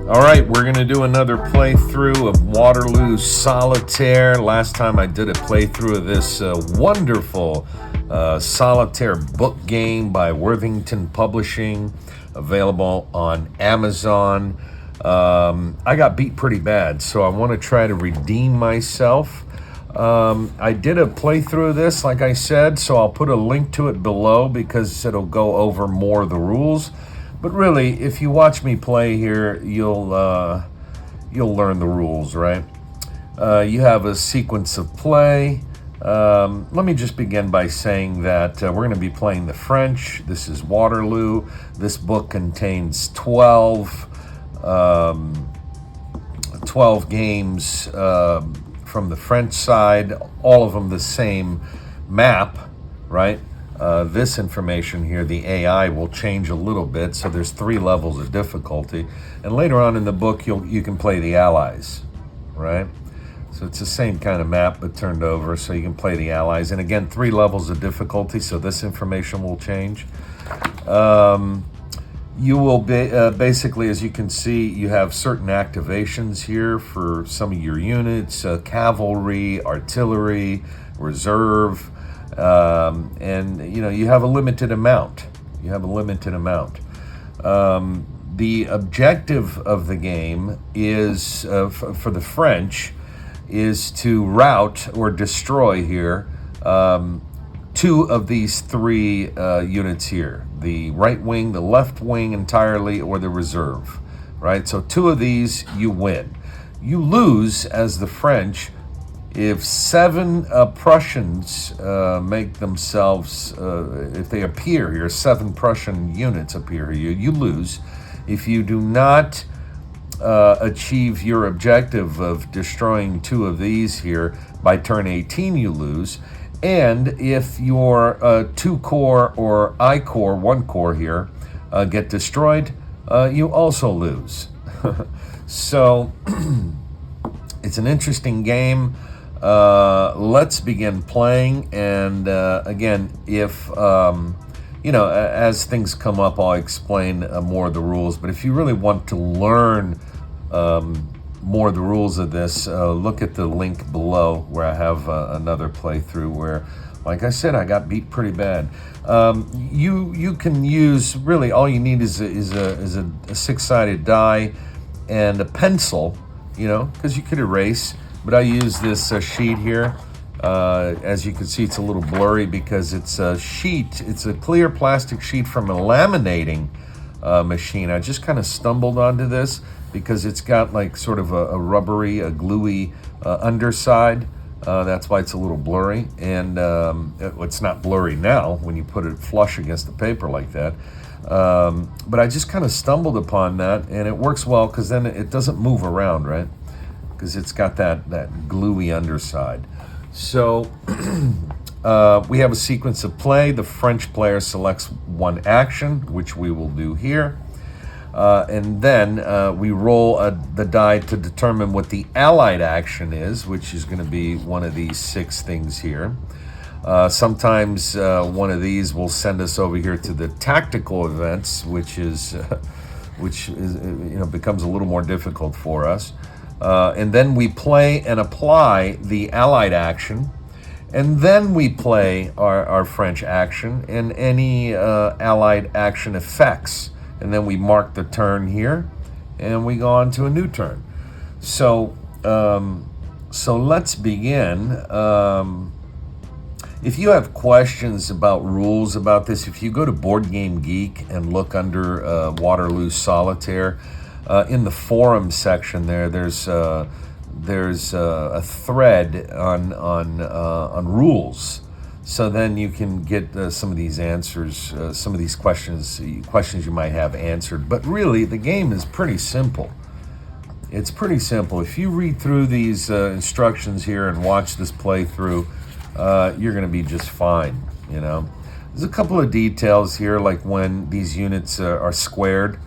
All right, we're going to do another playthrough of Waterloo Solitaire. Last time I did a playthrough of this wonderful solitaire book game by Worthington Publishing, available on Amazon. I got beat pretty bad, so I want to try to redeem myself. I did a playthrough of this, like I said, so I'll put a link to it below because it'll go over more of the rules. But really, if you watch me play here, you'll learn the rules, right? You have a sequence of play. Let me just begin by saying that we're going to be playing the French. This is Waterloo. This book contains 12 games from the French side, all of them the same map, right? This information here, the AI, will change a little bit, so there's 3 levels of difficulty. And later on in the book, you can play the Allies, right? So it's the same kind of map, but turned over, so you can play the Allies. And again, 3 levels of difficulty, so this information will change. You will be, basically, as you can see, you have certain activations here for some of your units, cavalry, artillery, reserve, and you have a limited amount. The objective of the game is, for the French, is to rout or destroy here 2 of these 3 units here. The right wing, the left wing entirely, or the reserve, right? So 2 of these, you win. You lose, as the French, if 7 Prussians make themselves, if they appear here, 7 Prussian units appear here, you lose. If you do not achieve your objective of destroying 2 of these here by turn 18, you lose. And if your 2 corps or I corps, 1 corps here, get destroyed, you also lose. So it's an interesting game. Let's begin playing. And again, if as things come up, I'll explain more of the rules. But if you really want to learn more of the rules of this, look at the link below where I have another playthrough where, like I said, I got beat pretty bad. You can use, really all you need is a 6-sided die and a pencil, because you could erase. But I use this sheet here. As you can see, it's a little blurry because it's a sheet. It's a clear plastic sheet from a laminating machine. I just kind of stumbled onto this because it's got like sort of a rubbery, a gluey underside. That's why it's a little blurry. And it's not blurry now when you put it flush against the paper like that. But I just kind of stumbled upon that, and it works well because then it doesn't move around, right? Because it's got that gluey underside. So we have a sequence of play. The French player selects 1 action, which we will do here. And then we roll the die to determine what the Allied action is, which is going to be one of these 6 things here. Sometimes one of these will send us over here to the tactical events, which becomes a little more difficult for us. And then we play and apply the Allied action. And then we play our French action and any Allied action effects. And then we mark the turn here, and we go on to a new turn. So let's begin. If you have questions about rules about this, if you go to Board Game Geek and look under Waterloo Solitaire, in the forum section there's a thread on rules. So then you can get some of these answers, some of these questions you might have answered. But really, the game is pretty simple. It's pretty simple. If you read through these instructions here and watch this playthrough, you're going to be just fine, There's a couple of details here, like when these units are squared,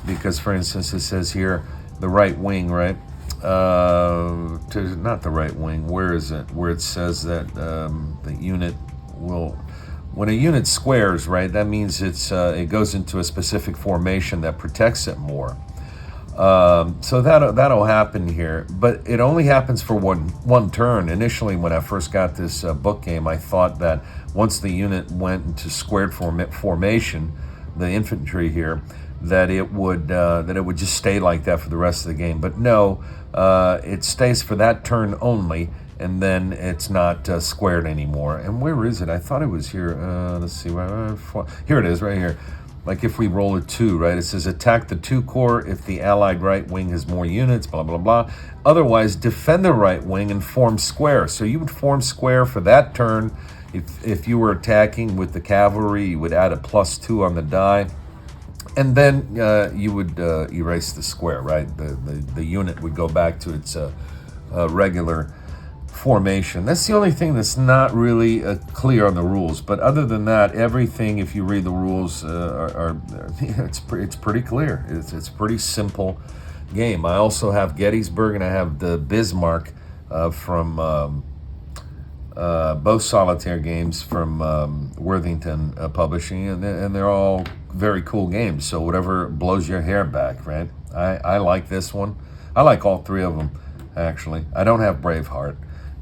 because, for instance, it says here, the right wing, right? Not the right wing. Where is it? Where it says that the unit will, when a unit squares, right? That means it goes into a specific formation that protects it more. So that'll happen here, but it only happens for one turn. Initially, when I first got this book game, I thought that once the unit went into squared formation, the infantry here, that it would just stay like that for the rest of the game. But no, it stays for that turn only, and then it's not squared anymore. And where is it? I thought it was here. Let's see. Here it is, right here. Like if we roll a 2, right? It says attack the 2 corps if the allied right wing has more units, blah, blah, blah. Otherwise, defend the right wing and form square. So you would form square for that turn. If you were attacking with the cavalry, you would add a +2 on the die. And then you would erase the square, right? The unit would go back to its regular formation. That's the only thing that's not really clear on the rules. But other than that, everything, if you read the rules, it's pretty clear. It's a pretty simple game. I also have Gettysburg and I have the Bismarck from both solitaire games from Worthington Publishing, and they're all very cool games. So whatever blows your hair back, right? I like this one. I like all 3 of them, actually. I don't have Braveheart.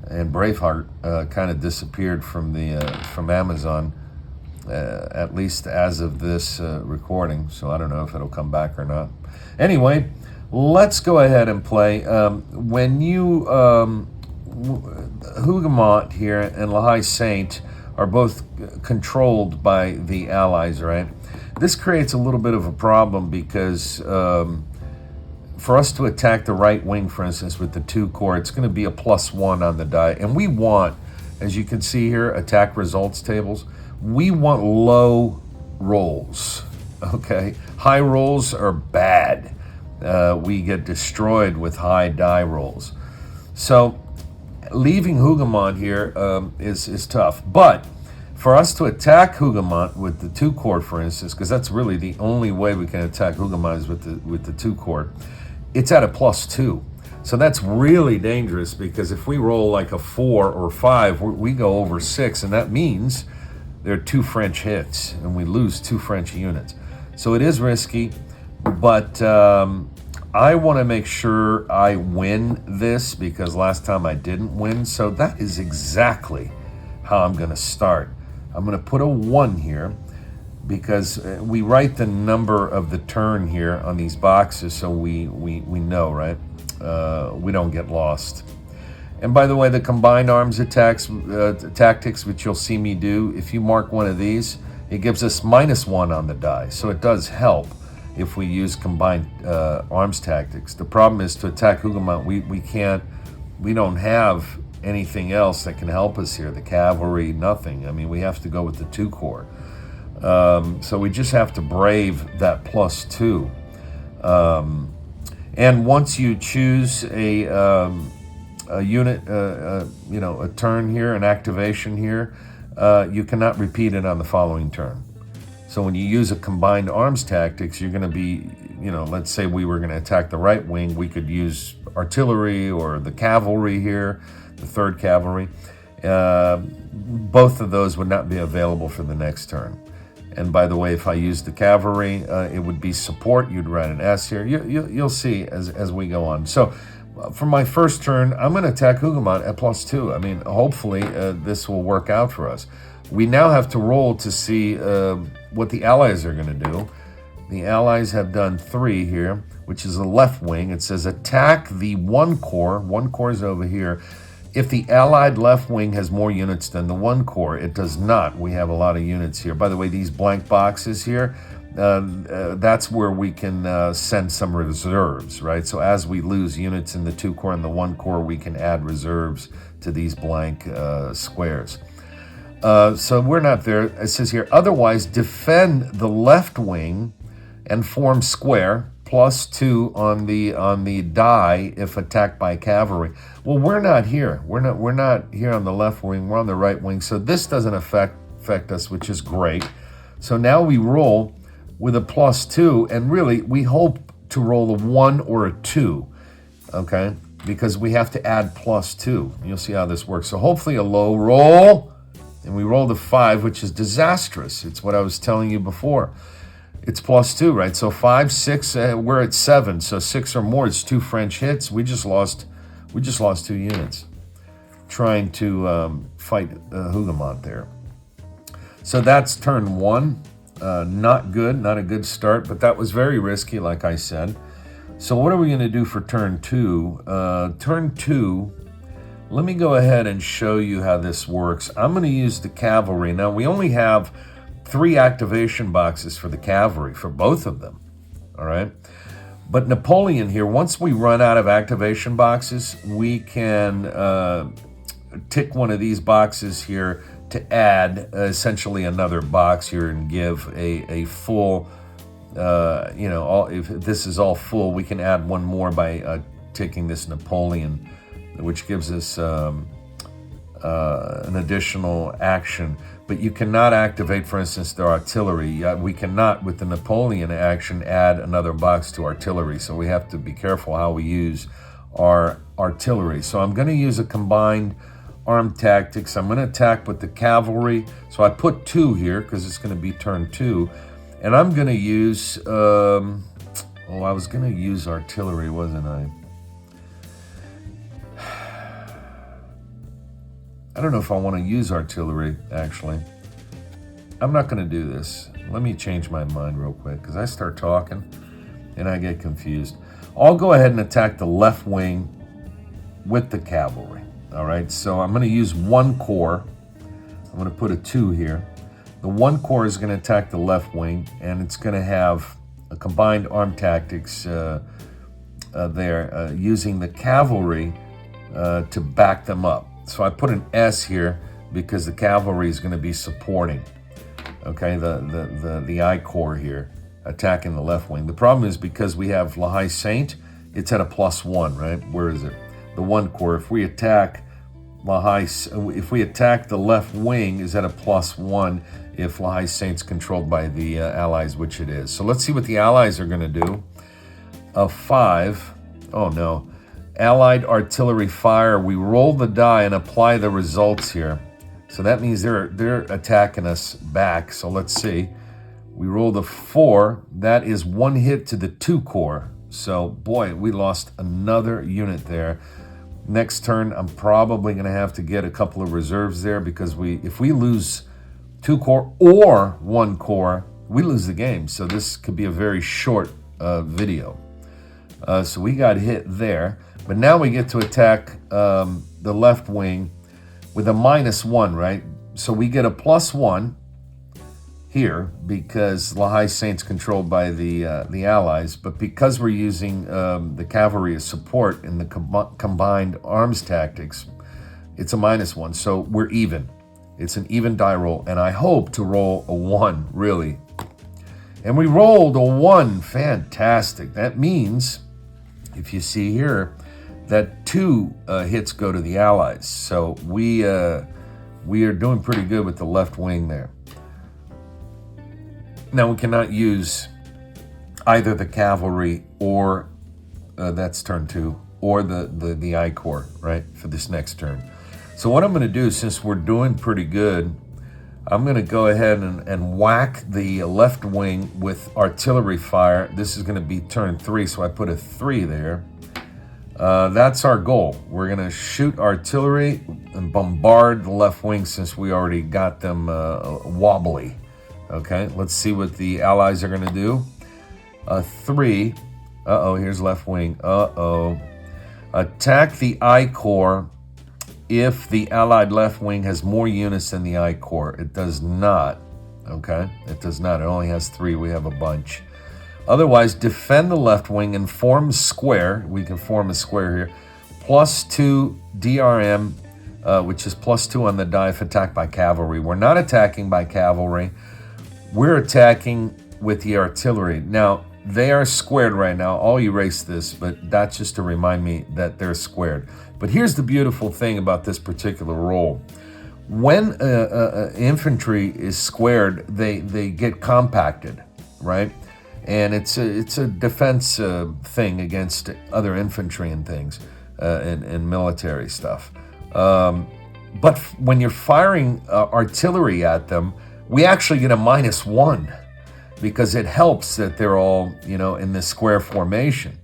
And Braveheart kind of disappeared from Amazon, at least as of this recording. So I don't know if it'll come back or not. Anyway, let's go ahead and play. When you Hougoumont here and La Haye Sainte are both controlled by the Allies, right? This creates a little bit of a problem because for us to attack the right wing, for instance, with the 2 corps, it's going to be a +1 on the die. And we want, as you can see here, attack results tables, we want low rolls, okay? High rolls are bad. We get destroyed with high die rolls. So leaving Hougoumont here is tough. But for us to attack Hougoumont with the 2 corps, for instance, because that's really the only way we can attack Hougoumont is with the 2 corps, it's at a +2. So that's really dangerous because if we roll like a 4 or 5, we go over 6, and that means there are 2 French hits, and we lose 2 French units. So it is risky, but I want to make sure I win this because last time I didn't win. So that is exactly how I'm going to start. I'm going to put a 1 here because we write the number of the turn here on these boxes so we know, right? We don't get lost. And by the way, the combined arms attacks tactics, which you'll see me do, if you mark one of these, it gives us -1 on the die. So it does help if we use combined arms tactics. The problem is to attack Hougoumont, we don't have anything else that can help us here. The cavalry, nothing. I mean, we have to go with the 2 corps. So we just have to brave that +2. And once you choose a unit, a turn here, an activation here, you cannot repeat it on the following turn. So when you use a combined arms tactics, you're going to be, let's say we were going to attack the right wing, we could use artillery or the cavalry here, the 3rd Cavalry. Both of those would not be available for the next turn. And by the way, if I use the cavalry, it would be support. You'd write an S here. You'll see as we go on. So for my first turn, I'm going to attack Hougoumont at +2. I mean, hopefully this will work out for us. We now have to roll to see what the Allies are going to do. The Allies have done 3 here, which is the left wing. It says attack the 1 corps. 1 corps is over here. If the Allied left wing has more units than the 1 corps, it does not. We have a lot of units here. By the way, these blank boxes here, that's where we can send some reserves, right? So as we lose units in the 2 corps and the 1 corps, we can add reserves to these blank squares. So we're not there. It says here, otherwise defend the left wing and form square, +2 on the die if attacked by cavalry. Well, we're not here. We're not here on the left wing. We're on the right wing. So this doesn't affect us, which is great. So now we roll with a +2, and really we hope to roll a 1 or a 2, okay? Because we have to add +2. You'll see how this works. So hopefully a low roll, and we rolled a 5, which is disastrous. It's what I was telling you before. it's +2, right? So 5, 6, we're at 7. So 6 or more is 2 French hits. We just lost 2 units trying to fight Hougoumont there. So that's turn 1. Not good, not a good start, but that was very risky, like I said. So what are we going to do for turn 2? Turn 2, let me go ahead and show you how this works. I'm going to use the cavalry. Now, we only have 3 activation boxes for the cavalry, for both of them, all right? But Napoleon here, once we run out of activation boxes, we can tick one of these boxes here to add essentially another box here and give a full, if this is all full, we can add one more by ticking this Napoleon, which gives us an additional action. But you cannot activate, for instance, the artillery. We cannot, with the Napoleon action, add another box to artillery. So we have to be careful how we use our artillery. So I'm going to use a combined armed tactics. I'm going to attack with the cavalry. So I put 2 here because it's going to be turn 2. And I'm going to use, I was going to use artillery, wasn't I? I don't know if I want to use artillery, actually. I'm not going to do this. Let me change my mind real quick because I start talking and I get confused. I'll go ahead and attack the left wing with the cavalry. All right, so I'm going to use 1 corps. I'm going to put a 2 here. The 1 corps is going to attack the left wing, and it's going to have a combined armed tactics there, using the cavalry to back them up. So I put an S here because the cavalry is going to be supporting, okay, the I corps here, attacking the left wing. The problem is because we have La Haye Sainte, it's at a +1, right? Where is it? The 1 corps. If we attack if we attack the left wing, is at a +1 if La Haye Sainte's controlled by the Allies, which it is. So let's see what the Allies are going to do. A 5. Oh no. Allied artillery fire. We roll the die and apply the results here. So that means they're attacking us back. So let's see. We rolled a 4. That is 1 hit to the 2 corps. So boy, we lost another unit there. Next turn, I'm probably going to have to get a couple of reserves there because if we lose 2 corps or 1 corps, we lose the game. So this could be a very short video. So we got hit there. But now we get to attack the left wing with a -1, right? So we get a +1 here because La Haye Sainte's controlled by the Allies. But because we're using the cavalry as support in the combined arms tactics, it's a -1. So we're even. It's an even die roll. And I hope to roll a 1, really. And we rolled a 1. Fantastic. That means, if you see here, that 2 hits go to the Allies. So we are doing pretty good with the left wing there. Now, we cannot use either the cavalry or, that's turn 2, or the I corps, right, for this next turn. So what I'm going to do, since we're doing pretty good, I'm going to go ahead and whack the left wing with artillery fire. This is going to be turn 3, so I put a 3 there. That's our goal. We're going to shoot artillery and bombard the left wing since we already got them wobbly. Okay, let's see what the Allies are going to do. 3. Uh-oh, here's left wing. Uh-oh. Attack the I corps if the Allied left wing has more units than the I corps. It does not. Okay, it does not. It only has 3. We have a bunch. Otherwise, defend the left wing and form a square. We can form a square here. +2 DRM, which is +2 on the die if attacked by cavalry. We're not attacking by cavalry. We're attacking with the artillery. Now, they are squared right now. I'll erase this, but that's just to remind me that they're squared. But here's the beautiful thing about this particular roll. When infantry is squared, they get compacted, right? And it's a defense thing against other infantry and things, and military stuff. But when you're firing artillery at them, we actually get a -1. because it helps that they're all, you know, in this square formation.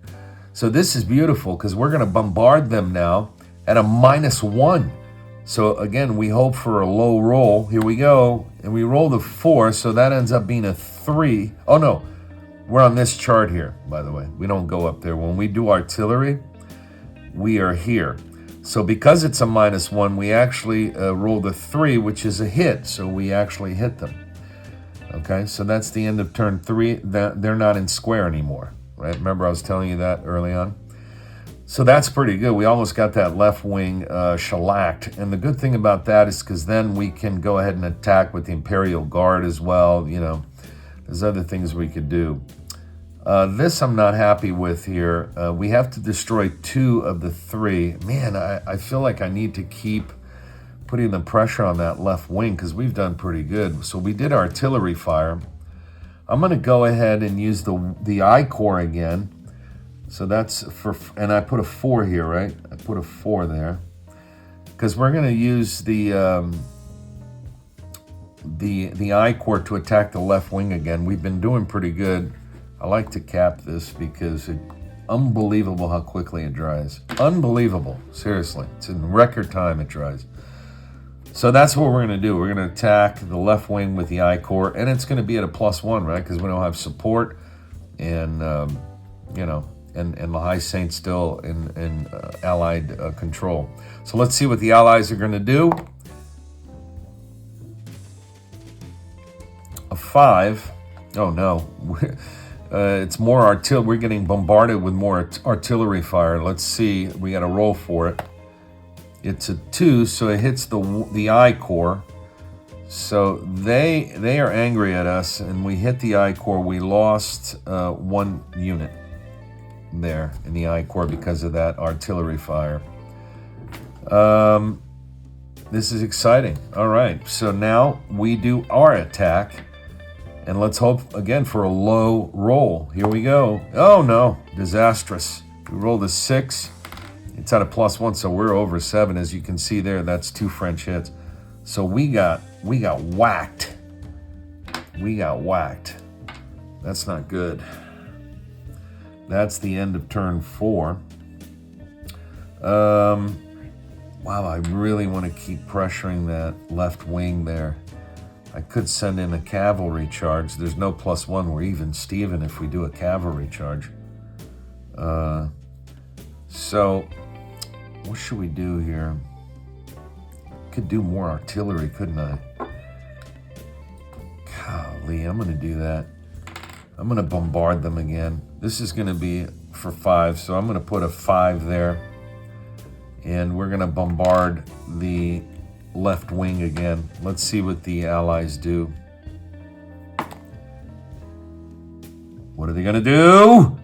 So this is beautiful because we're going to bombard them now at a -1. So again, we hope for a low roll. Here we go. And we roll the 4, so that ends up being a 3. Oh no, we're on this chart here, by the way. We don't go up there. When we do artillery, we are here. So because it's a -1, we actually roll the 3, which is a hit. So we actually hit them. Okay, so that's the end of turn 3. They're not in square anymore, right? Remember I was telling you that early on? So that's pretty good. We almost got that left wing shellacked. And the good thing about that is because then we can go ahead and attack with the Imperial Guard as well. You know, there's other things we could do. This I'm not happy with here. We have to destroy 2 of the 3. Man, I feel like I need to keep putting the pressure on that left wing because we've done pretty good. So we did artillery fire. I'm going to go ahead and use the I Corps again. So that's for, and I put a 4 here, right? I put a 4 there because we're going to use the I Corps to attack the left wing again. We've been doing pretty good. I like to cap this because it's unbelievable how quickly it dries. Unbelievable, seriously. It's in record time it dries. So that's what we're going to do. We're going to attack the left wing with the I Corps, and it's going to be at a +1, right? Because we don't have support, and you know, and the High Saint still in Allied control. So let's see what the Allies are going to do. A 5. Oh no. It's more artillery. We're getting bombarded with more artillery fire. Let's see. We got to roll for it. It's a 2, so it hits the I Corps. So they are angry at us, and we hit the I Corps. We lost 1 unit there in the I Corps because of that artillery fire. This is exciting. All right, so now we do our attack. And let's hope, again, for a low roll. Here we go. Oh, no. Disastrous. We rolled a 6. It's at a +1, so we're over 7. As you can see there, that's 2 French hits. So we got whacked. We got whacked. That's not good. That's the end of turn 4. Wow, I really want to keep pressuring that left wing there. I could send in a cavalry charge. There's no +1. We're even Steven if we do a cavalry charge. So what should we do here? Could do more artillery, couldn't I? Golly, I'm going to do that. I'm going to bombard them again. This is going to be for 5, so I'm going to put a 5 there. And we're going to bombard the left wing again. Let's see what the Allies do. What are they going to do?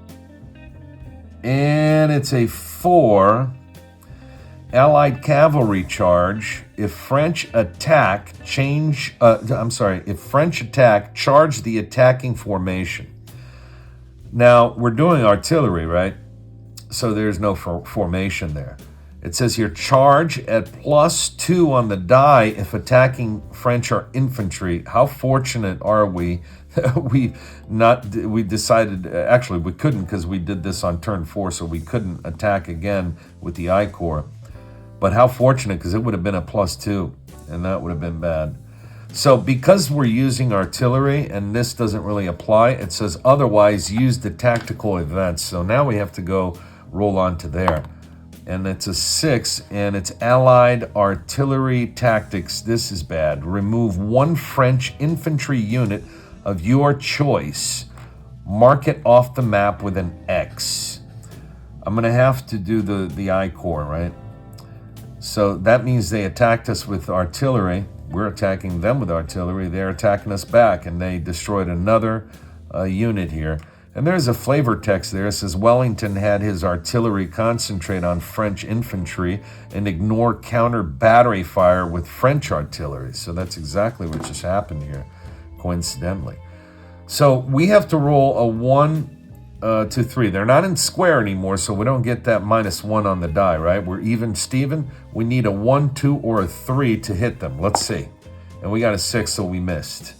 And it's a 4. Allied cavalry charge. If French attack, if French attack, charge the attacking formation. Now, we're doing artillery, right? So there's no formation there. It says here, charge at +2 on the die if attacking French or infantry. How fortunate are we? we decided, actually we couldn't because we did this on turn 4, so we couldn't attack again with the I Corps. But how fortunate, because it would have been a +2, and that would have been bad. So because we're using artillery, and this doesn't really apply, it says otherwise use the tactical events. So now we have to go roll on to there. And it's a 6, and it's Allied artillery tactics. This is bad. Remove 1 French infantry unit of your choice. Mark it off the map with an X. I'm going to have to do the I Corps, right? So that means they attacked us with artillery. We're attacking them with artillery. They're attacking us back, and they destroyed another unit here. And there's a flavor text there. It says Wellington had his artillery concentrate on French infantry and ignore counter battery fire with French artillery. So that's exactly what just happened here, coincidentally. So we have to roll a 1, 2, 3. They're not in square anymore, so we don't get that -1 on the die, right? We're even Steven. We need a 1, 2, or a 3 to hit them. Let's see. And we got a 6, so we missed.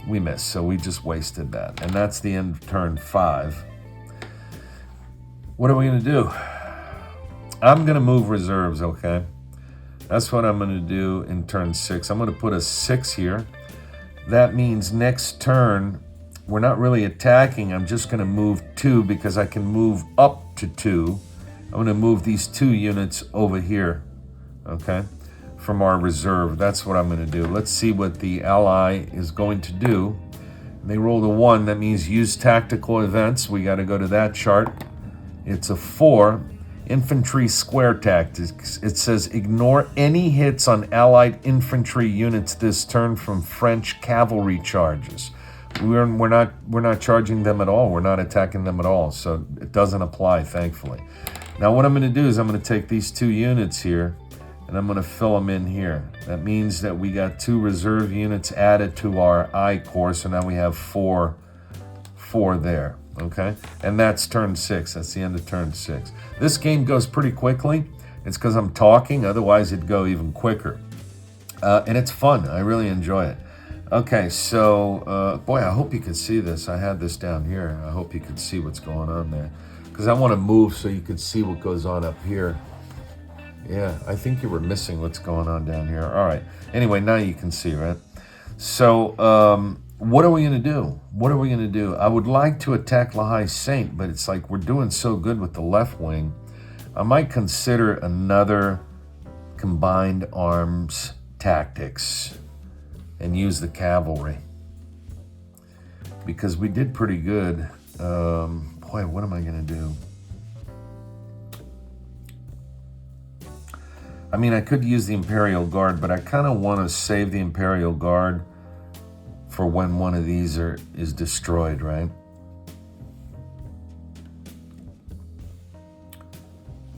We missed, so we just wasted that. And that's the end of turn 5. What are we going to do? I'm going to move reserves, okay? That's what I'm going to do in turn 6. I'm going to put a 6 here. That means next turn, we're not really attacking. I'm just going to move 2 because I can move up to 2. I'm going to move these 2 units over here, okay, from our reserve. That's what I'm going to do. Let's see what the ally is going to do. They rolled a 1. That means use tactical events. We got to go to that chart. It's a 4. Infantry square tactics. It says ignore any hits on allied infantry units this turn from French cavalry charges. We're not charging them at all. We're not attacking them at all. So it doesn't apply, thankfully. Now what I'm going to do is I'm going to take these 2 units here and I'm going to fill them in here. That means that we got 2 reserve units added to our I Corps. So now we have 4 there. Okay, and that's turn 6. That's the end of turn 6. This game goes pretty quickly. It's because I'm talking. Otherwise, it'd go even quicker. And it's fun. I really enjoy it. Okay, so, boy, I hope you can see this. I had this down here. I hope you can see what's going on there. Because I want to move so you can see what goes on up here. Yeah, I think you were missing what's going on down here. All right. Anyway, now you can see, right? So, what are we going to do? What are we going to do? I would like to attack La Haye Saint, but it's like we're doing so good with the left wing. I might consider another combined arms tactics and use the cavalry. Because we did pretty good. Boy, what am I going to do? I mean, I could use the Imperial Guard, but I kind of want to save the Imperial Guard for when one of these is destroyed, right?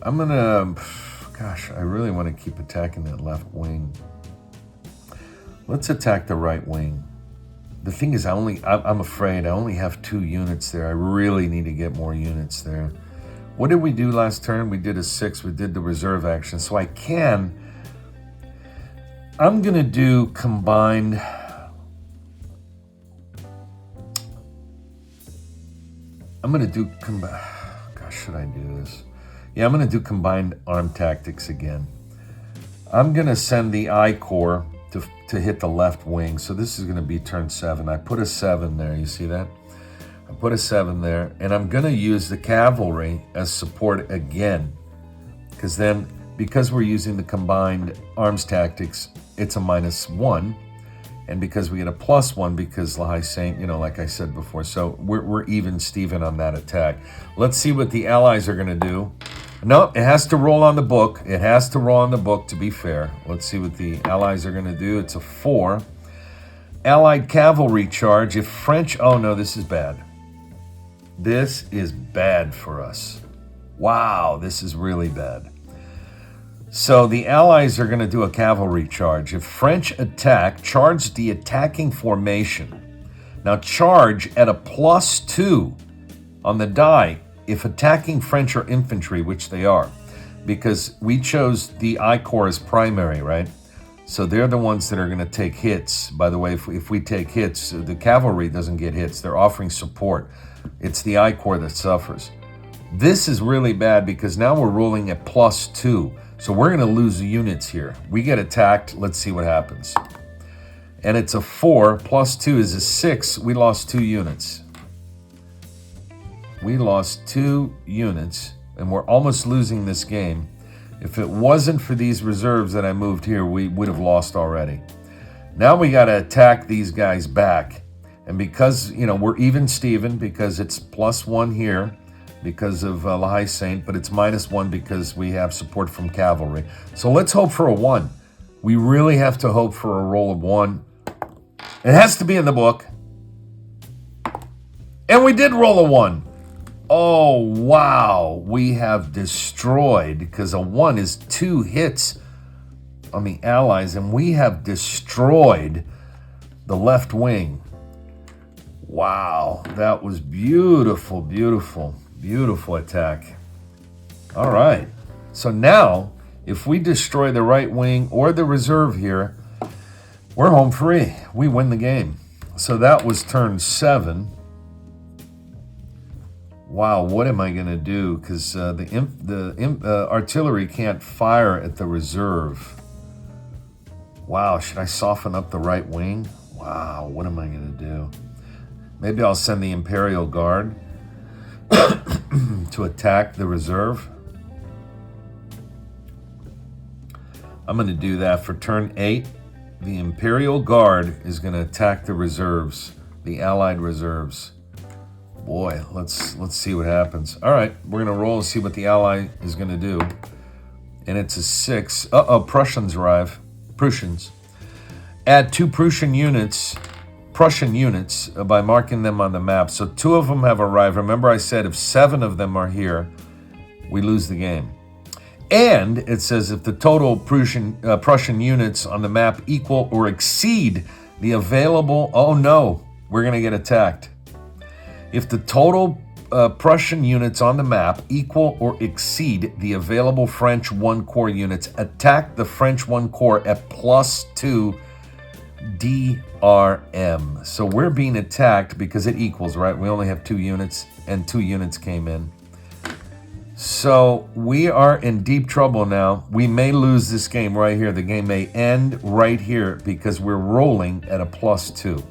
I'm gonna, gosh, I really want to keep attacking that left wing. Let's attack the right wing. The thing is, I'm afraid I only have 2 units there. I really need to get more units there. What did we do last turn? We did a 6. We did the reserve action. So I'm gonna do combined. I'm going to do, gosh, should I do this? Yeah, I'm going to do combined arm tactics again. I'm going to send the I Corps to hit the left wing. So this is going to be turn 7. I put a 7 there. You see that? I put a 7 there. And I'm going to use the cavalry as support again. Because we're using the combined arms tactics, it's a -1. And because we get a +1 because La Haye Saint, like I said before. So we're even Steven on that attack. Let's see what the allies are going to do. No, it has to roll on the book. It has to roll on the book to be fair. Let's see what the allies are going to do. It's a 4. Allied cavalry charge. If French... Oh, no, this is bad. This is bad for us. Wow, this is really bad. So the allies are going to do a cavalry charge. If French attack, charge the attacking formation. Now charge at a +2 on the die if attacking French or infantry, which they are. Because we chose the I Corps as primary, right? So they're the ones that are going to take hits. By the way, if we take hits, the cavalry doesn't get hits. They're offering support. It's the I Corps that suffers. This is really bad because now we're rolling at +2. So we're going to lose the units here. We get attacked. Let's see what happens. And it's a 4. +2 is a 6. We lost 2 units. We lost 2 units. And we're almost losing this game. If it wasn't for these reserves that I moved here, we would have lost already. Now we got to attack these guys back. And because, we're even Steven because it's +1 here. Because of La Haye Saint, but it's -1 because we have support from cavalry. So let's hope for a 1. We really have to hope for a roll of 1. It has to be in the book. And we did roll a 1. Oh, wow. We have destroyed, because a 1 is 2 hits on the allies, and we have destroyed the left wing. Wow. That was beautiful, beautiful. Beautiful attack. All right. So now, if we destroy the right wing or the reserve here, we're home free. We win the game. So that was turn 7. Wow, what am I going to do? Because the artillery can't fire at the reserve. Wow, should I soften up the right wing? Wow, what am I going to do? Maybe I'll send the Imperial Guard to attack the reserve. I'm going to do that for turn 8. The Imperial Guard is going to attack the reserves, the Allied reserves. Boy, let's see what happens. All right, we're going to roll and see what the Ally is going to do. And it's a 6. Uh-oh, Prussians arrive. Prussians. Add 2 Prussian units by marking them on the map. So 2 of them have arrived. Remember I said if 7 of them are here, we lose the game. And it says if the total Prussian units on the map equal or exceed the available... Oh no, we're going to get attacked. If the total Prussian units on the map equal or exceed the available French 1 Corps units, attack the French 1 Corps at +2 DRM. So we're being attacked because it equals, right? We only have 2 units, and 2 units came in. So we are in deep trouble now. We may lose this game right here. The game may end right here because we're rolling at a +2.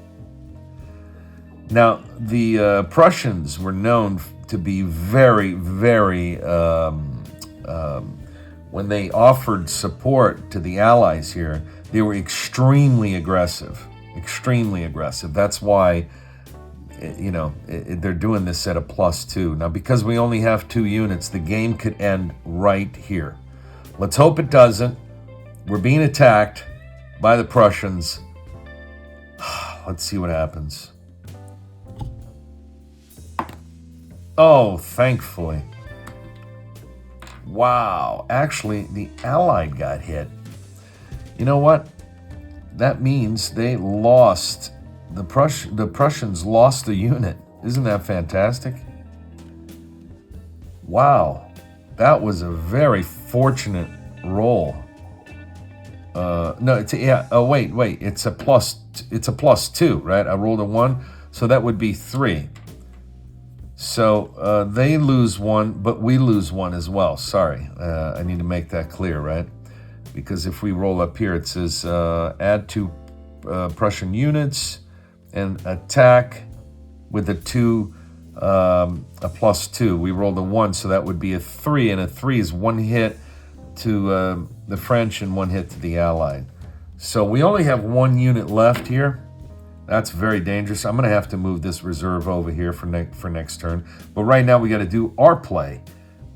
Now, the Prussians were known to be very, very, when they offered support to the Allies here, they were extremely aggressive, extremely aggressive. That's why, you know, they're doing this at a +2. Now, because we only have 2 units, the game could end right here. Let's hope it doesn't. We're being attacked by the Prussians. Let's see what happens. Oh, thankfully. Wow, actually, the Allied got hit. You know what? That means they lost, the Prussians lost a unit. Isn't that fantastic? Wow, that was a very fortunate roll. No, it's, yeah, oh, wait, it's a +2, right? I rolled a 1, so that would be 3. So they lose 1, but we lose 1 as well. Sorry, I need to make that clear, right? Because if we roll up here, it says add 2 Prussian units and attack with a 2, a +2. We rolled a 1, so that would be a 3, and a 3 is 1 hit to the French and 1 hit to the Allied. So we only have 1 unit left here. That's very dangerous. I'm going to have to move this reserve over here for next turn. But right now we got to do our play,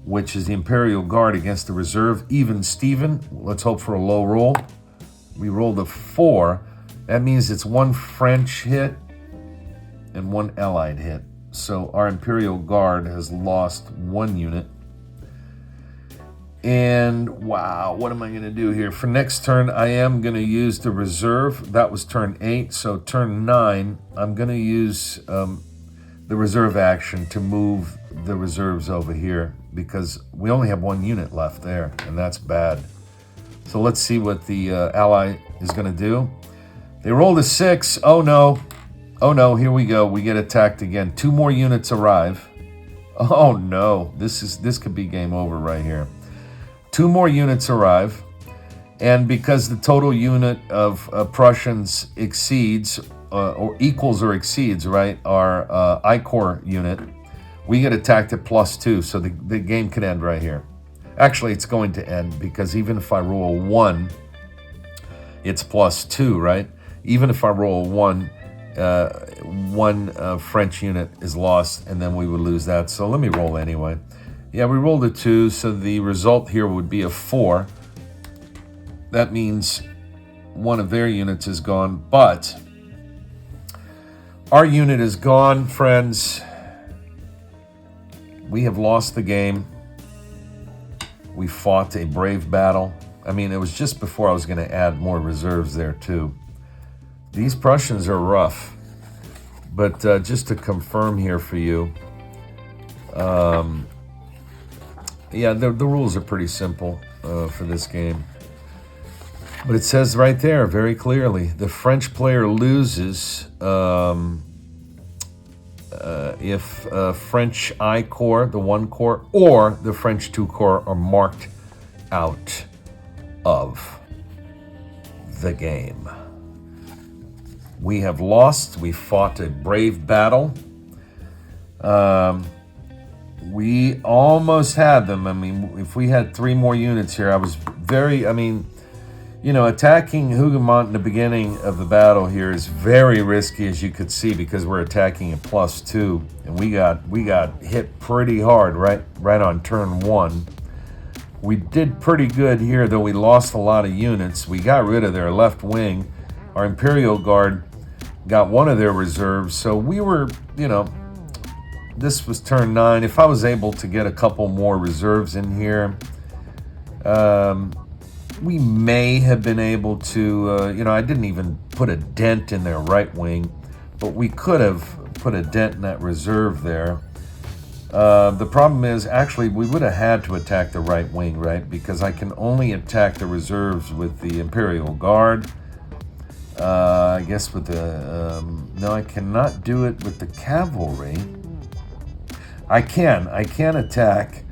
which is the Imperial Guard against the reserve. Even Steven. Let's hope for a low roll. We rolled a 4. That means it's 1 French hit and 1 Allied hit. So our Imperial Guard has lost 1 unit. And wow, what am I going to do here? For next turn, I am going to use the reserve. That was turn 8. So turn 9, I'm going to use the reserve action to move the reserves over here because we only have 1 unit left there, and that's bad. So let's see what the ally is going to do. They rolled a 6. Oh no. Oh no, here we go. We get attacked again. 2 more units arrive. Oh no, this could be game over right here. 2 more units arrive, and because the total unit of Prussians exceeds or equals or exceeds, right, our I Corps unit, we get attacked at +2, so the game could end right here. Actually, it's going to end because even if I roll a 1, it's +2, right? Even if I roll a 1, 1 French unit is lost, and then we would lose that. So let me roll anyway. Yeah, we rolled a 2, so the result here would be a 4. That means 1 of their units is gone, but our unit is gone, friends. We have lost the game. We fought a brave battle. I mean, it was just before I was going to add more reserves there, too. These Prussians are rough. But just to confirm here for you, yeah, the rules are pretty simple for this game. But it says right there very clearly, the French player loses if French I corps, the 1 corps, or the French 2 corps are marked out of the game. We have lost. We fought a brave battle. We almost had them. I mean, if we had 3 more units here, I was very, attacking Hougoumont in the beginning of the battle here is very risky, as you could see, because we're attacking at +2, and we got hit pretty hard right on turn 1. We did pretty good here, though we lost a lot of units. We got rid of their left wing. Our Imperial Guard got one of their reserves, so we were, this was turn 9. If I was able to get a couple more reserves in here, we may have been able to, I didn't even put a dent in their right wing, but we could have put a dent in that reserve there. The problem is, actually, we would have had to attack the right wing, right? Because I can only attack the reserves with the Imperial Guard. I guess with the, no, I cannot do it with the cavalry. I can attack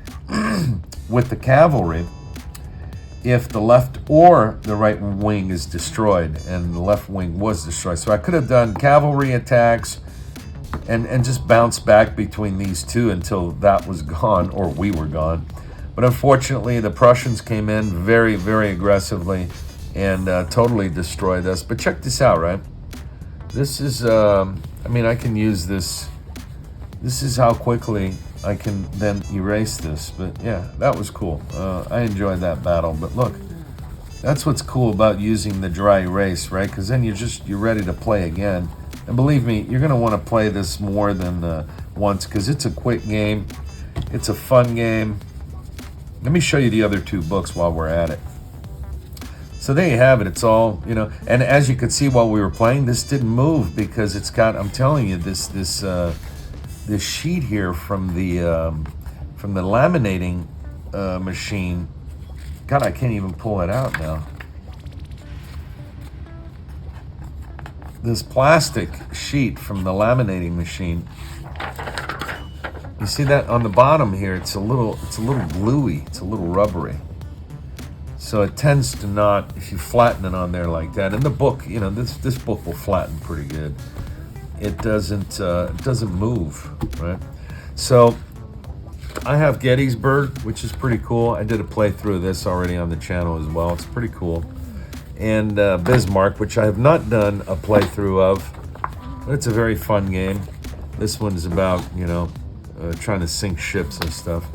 with the cavalry if the left or the right wing is destroyed, and the left wing was destroyed. So I could have done cavalry attacks and just bounced back between these two until that was gone, or we were gone. But unfortunately, the Prussians came in very, very aggressively and totally destroyed us. But check this out, right? This is, I can use this. This is how quickly I can then erase this. But yeah, that was cool. I enjoyed that battle. But look, that's what's cool about using the dry erase, right? Because then you're ready to play again. And believe me, you're going to want to play this more than once, because it's a quick game. It's a fun game. Let me show you the other 2 books while we're at it. So there you have it. It's all, and as you could see while we were playing, this didn't move because it's got, I'm telling you, this sheet here from the laminating machine. God, I can't even pull it out now. This plastic sheet from the laminating machine. You see that on the bottom here? It's a little gluey. It's a little rubbery. So it tends to not, if you flatten it on there like that. And the book, this book will flatten pretty good. It doesn't move, right? So I have Gettysburg, which is pretty cool. I did a playthrough of this already on the channel as well. It's pretty cool. And Bismarck, which I have not done a playthrough of, but it's a very fun game. This one's about, trying to sink ships and stuff.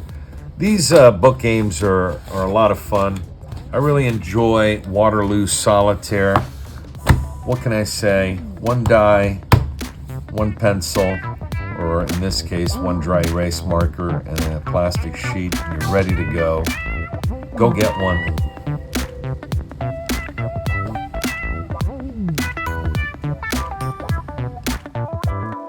These book games are a lot of fun. I really enjoy Waterloo Solitaire. What can I say? 1 die, 1 pencil, or in this case, 1 dry erase marker and a plastic sheet, and you're ready to go. Go get one.